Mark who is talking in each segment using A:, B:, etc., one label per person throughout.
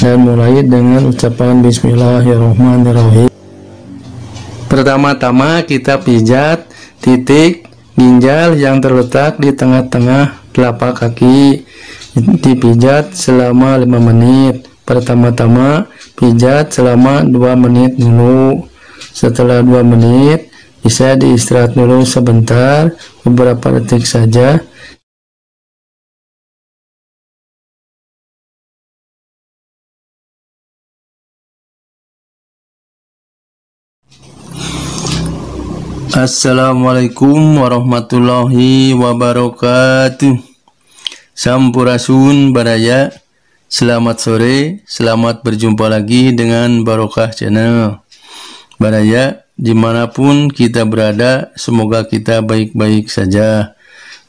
A: dan mulai dengan ucapan bismillahirrahmanirrahim. Pertama-tama kita pijat titik ginjal yang terletak di tengah-tengah telapak kaki, dipijat selama 5 menit. Pertama-tama pijat selama 2 menit dulu. Setelah 2 menit bisa diistirahat dulu sebentar, beberapa detik saja. Assalamualaikum warahmatullahi wabarakatuh. Sampurasun Baraya. Selamat sore, selamat berjumpa lagi dengan Barokah Channel. Baraya, dimanapun kita berada, semoga kita baik-baik saja.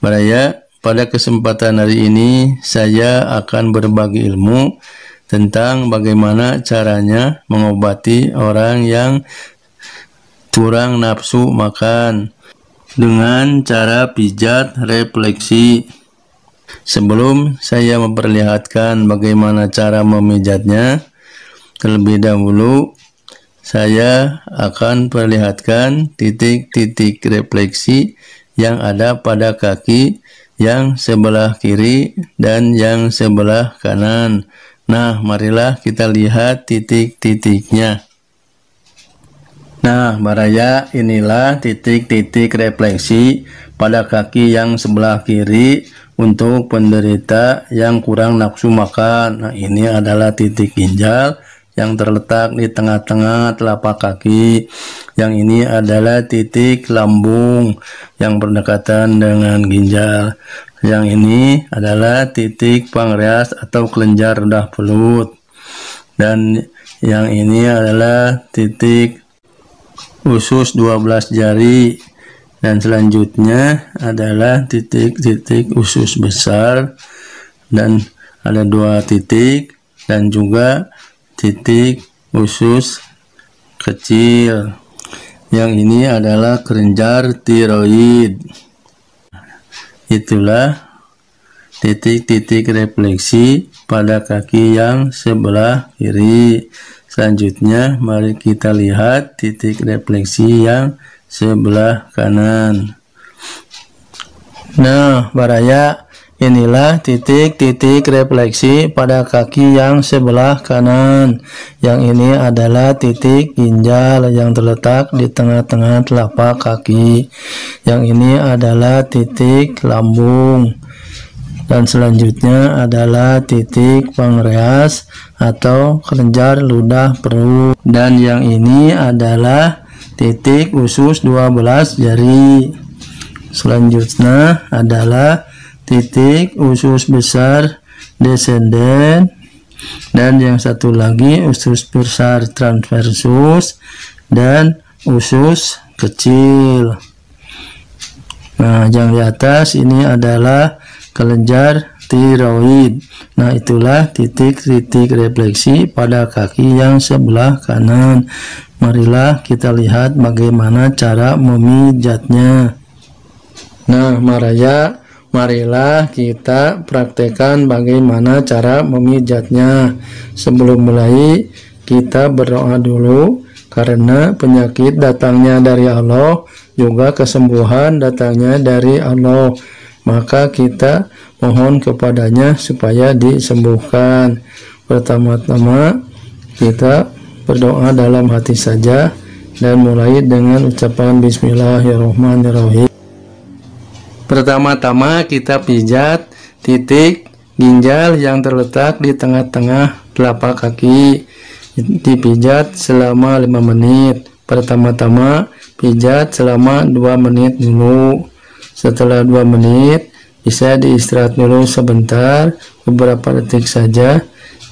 A: Baraya, pada kesempatan hari ini saya akan berbagi ilmu tentang bagaimana caranya mengobati orang yang kurang nafsu makan dengan cara pijat refleksi. Sebelum saya memperlihatkan bagaimana cara memijatnya, terlebih dahulu saya akan perlihatkan titik-titik refleksi yang ada pada kaki yang sebelah kiri dan yang sebelah kanan. Nah, marilah kita lihat titik-titiknya. Nah, Baraya, inilah titik-titik refleksi pada kaki yang sebelah kiri untuk penderita yang kurang nafsu makan. Nah, ini adalah titik ginjal yang terletak di tengah-tengah telapak kaki. Yang ini adalah titik lambung yang berdekatan dengan ginjal. Yang ini adalah titik pankreas atau kelenjar rendah perut. Dan yang ini adalah titik usus 12 jari, dan selanjutnya adalah titik-titik usus besar, dan ada 2 titik, dan juga titik usus kecil. Yang ini adalah kelenjar tiroid. Itulah titik-titik refleksi pada kaki yang sebelah kiri. Selanjutnya mari kita lihat titik refleksi yang sebelah kanan. Nah, Baraya, inilah titik-titik refleksi pada kaki yang sebelah kanan. Yang ini adalah titik ginjal yang terletak di tengah-tengah telapak kaki. Yang ini adalah titik lambung. Dan selanjutnya adalah titik pankreas atau kelenjar ludah perut. Dan yang ini adalah titik usus 12 jari. Selanjutnya adalah titik usus besar descendent. Dan yang satu lagi usus besar transversus dan usus kecil. Nah, yang di atas ini adalah kelenjar tiroid. Nah, itulah titik-titik refleksi pada kaki yang sebelah kanan. Marilah kita lihat bagaimana cara memijatnya. Nah, Baraya, marilah kita praktekkan bagaimana cara memijatnya. Sebelum mulai, kita berdoa dulu, karena penyakit datangnya dari Allah, juga kesembuhan datangnya dari Allah. Maka kita mohon kepadanya supaya disembuhkan. Pertama-tama kita berdoa dalam hati saja, dan mulai dengan ucapan bismillahirrahmanirrahim. Pertama-tama kita pijat titik ginjal yang terletak di tengah-tengah telapak kaki, dipijat selama 5 menit. Pertama-tama pijat selama 2 menit dulu. Setelah 2 menit bisa diistirahat dulu sebentar, beberapa detik saja.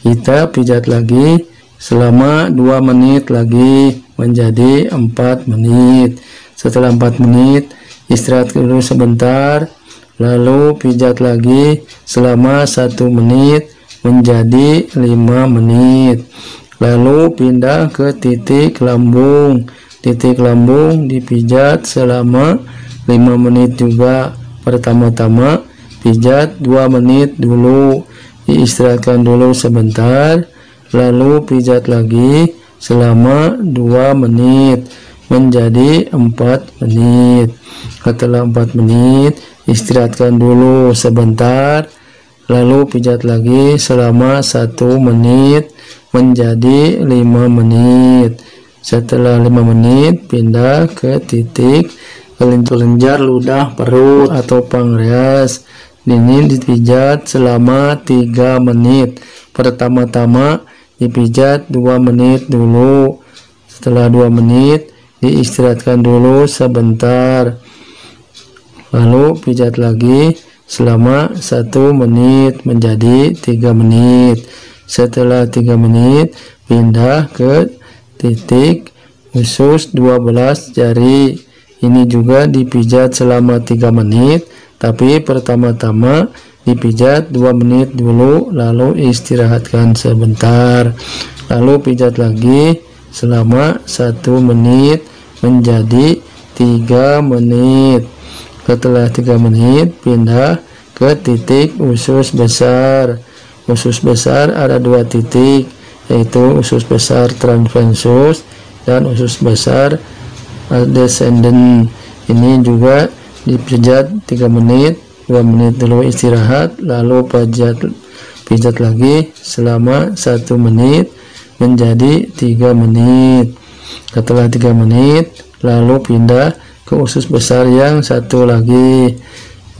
A: Kita pijat lagi selama 2 menit lagi, menjadi 4 menit. Setelah 4 menit istirahat dulu sebentar, lalu pijat lagi selama 1 menit, menjadi 5 menit. Lalu pindah ke titik lambung. Titik lambung dipijat selama 5 menit juga. Pertama-tama pijat 2 menit dulu, diistirahatkan dulu sebentar, lalu pijat lagi selama 2 menit menjadi 4 menit. Setelah 4 menit istirahatkan dulu sebentar, lalu pijat lagi selama 1 menit menjadi 5 menit. Setelah 5 menit pindah ke titik kelenjar ludah perut atau pankreas. Ini dipijat selama 3 menit. Pertama-tama dipijat 2 menit dulu. Setelah 2 menit diistirahatkan dulu sebentar, lalu pijat lagi selama 1 menit menjadi 3 menit. Setelah 3 menit pindah ke titik usus 12 jari. Ini juga dipijat selama 3 menit, tapi pertama-tama dipijat 2 menit dulu, lalu istirahatkan sebentar, lalu pijat lagi selama 1 menit menjadi 3 menit. Setelah 3 menit pindah ke titik usus besar. Usus besar ada 2 titik, yaitu usus besar transversus dan usus besar descendant. Ini juga dipijat 3 menit, 2 menit dulu istirahat, lalu pijat lagi selama 1 menit menjadi 3 menit. Setelah 3 menit lalu pindah ke usus besar yang satu lagi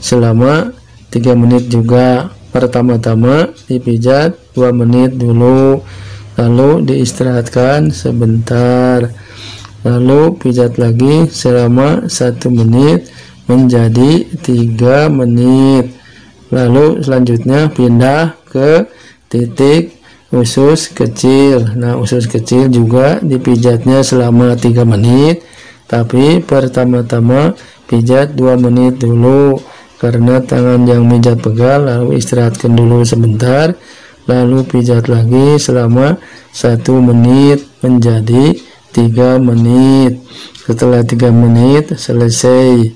A: selama 3 menit juga. Pertama-tama dipijat 2 menit dulu, lalu diistirahatkan sebentar, lalu pijat lagi selama 1 menit menjadi 3 menit. Lalu selanjutnya pindah ke titik usus kecil. Nah, usus kecil juga dipijatnya selama 3 menit, tapi pertama-tama pijat 2 menit dulu karena tangan yang mijat pegal, lalu istirahatkan dulu sebentar, lalu pijat lagi selama 1 menit menjadi 3 menit. Setelah 3 menit selesai.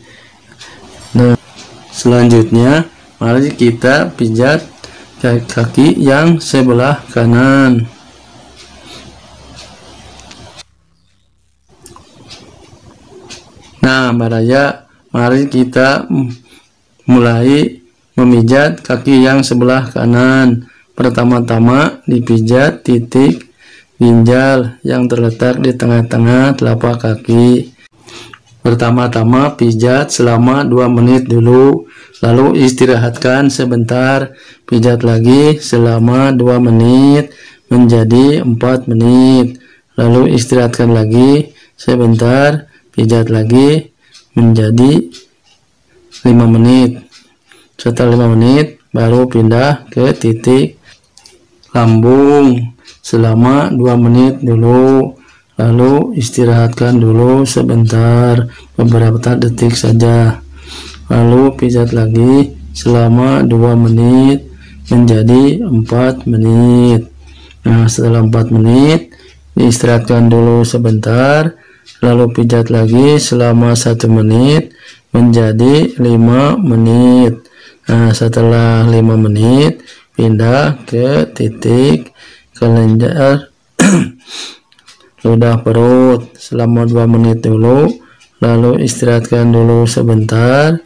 A: Nah, selanjutnya mari kita pijat kaki yang sebelah kanan. Nah, Baraya, mari kita mulai memijat kaki yang sebelah kanan. Pertama-tama dipijat titik ginjal yang terletak di tengah-tengah telapak kaki. Pertama-tama pijat selama 2 menit dulu, lalu istirahatkan sebentar, pijat lagi selama 2 menit menjadi 4 menit, lalu istirahatkan lagi sebentar, pijat lagi menjadi 5 menit. Setelah 5 menit baru pindah ke titik lambung selama 2 menit dulu, lalu istirahatkan dulu sebentar, beberapa detik saja, lalu pijat lagi selama 2 menit menjadi 4 menit. Nah, setelah 4 menit diistirahatkan dulu sebentar, lalu pijat lagi selama 1 menit menjadi 5 menit. Nah, setelah 5 menit pindah ke titik kelenjar ludah perut selama 2 menit dulu, lalu istirahatkan dulu sebentar,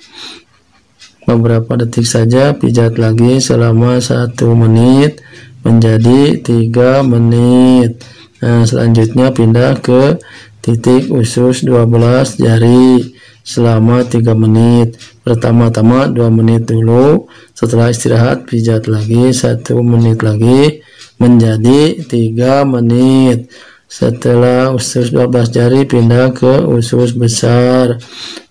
A: beberapa detik saja, pijat lagi selama 1 menit menjadi 3 menit. Nah, selanjutnya pindah ke titik usus 12 jari selama 3 menit. Pertama-tama 2 menit dulu, setelah istirahat pijat lagi 1 menit lagi menjadi 3 menit. Setelah usus 12 jari pindah ke usus besar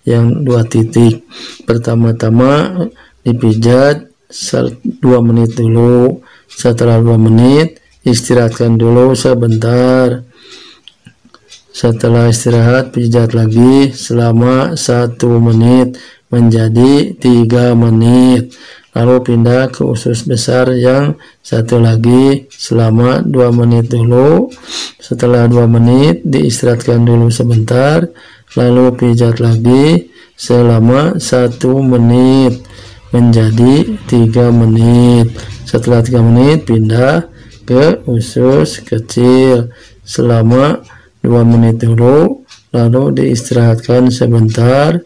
A: yang 2 titik. Pertama-tama dipijat 2 menit dulu, setelah 2 menit istirahatkan dulu sebentar. Setelah istirahat pijat lagi selama 1 menit menjadi 3 menit, lalu pindah ke usus besar yang satu lagi selama 2 menit dulu. Setelah 2 menit diistirahatkan dulu sebentar, lalu pijat lagi selama 1 menit menjadi 3 menit. Setelah 3 menit pindah ke usus kecil selama 2 menit dulu, lalu diistirahatkan sebentar,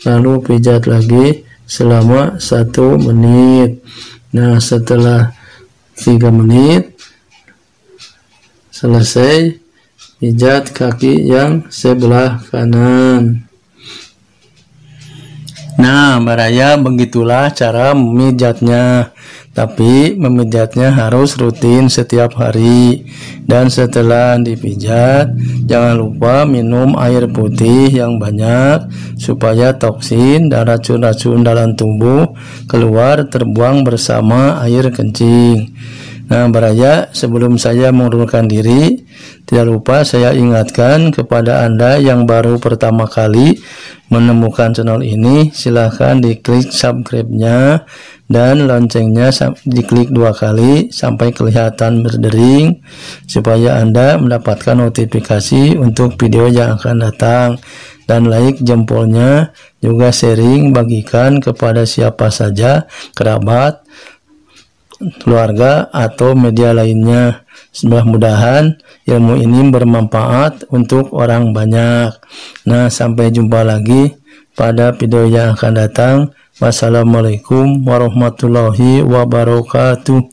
A: lalu pijat lagi selama 1 menit. Nah, setelah 3 menit selesai, pijat kaki yang sebelah kanan. Nah, Baraya, begitulah cara memijatnya. Tapi memijatnya harus rutin setiap hari. Dan setelah dipijat, jangan lupa minum air putih yang banyak supaya toksin dan racun-racun dalam tubuh keluar terbuang bersama air kencing. Nah, Baraya, sebelum saya mengundurkan diri, tidak lupa saya ingatkan kepada Anda yang baru pertama kali menemukan channel ini, silahkan diklik subscribe-nya dan loncengnya diklik 2 kali sampai kelihatan berdering supaya Anda mendapatkan notifikasi untuk video yang akan datang, dan like jempolnya, juga sharing, bagikan kepada siapa saja, kerabat, keluarga, atau media lainnya. Mudah-mudahan ilmu ini bermanfaat untuk orang banyak. Nah, sampai jumpa lagi pada video yang akan datang. Wassalamualaikum warahmatullahi wabarakatuh.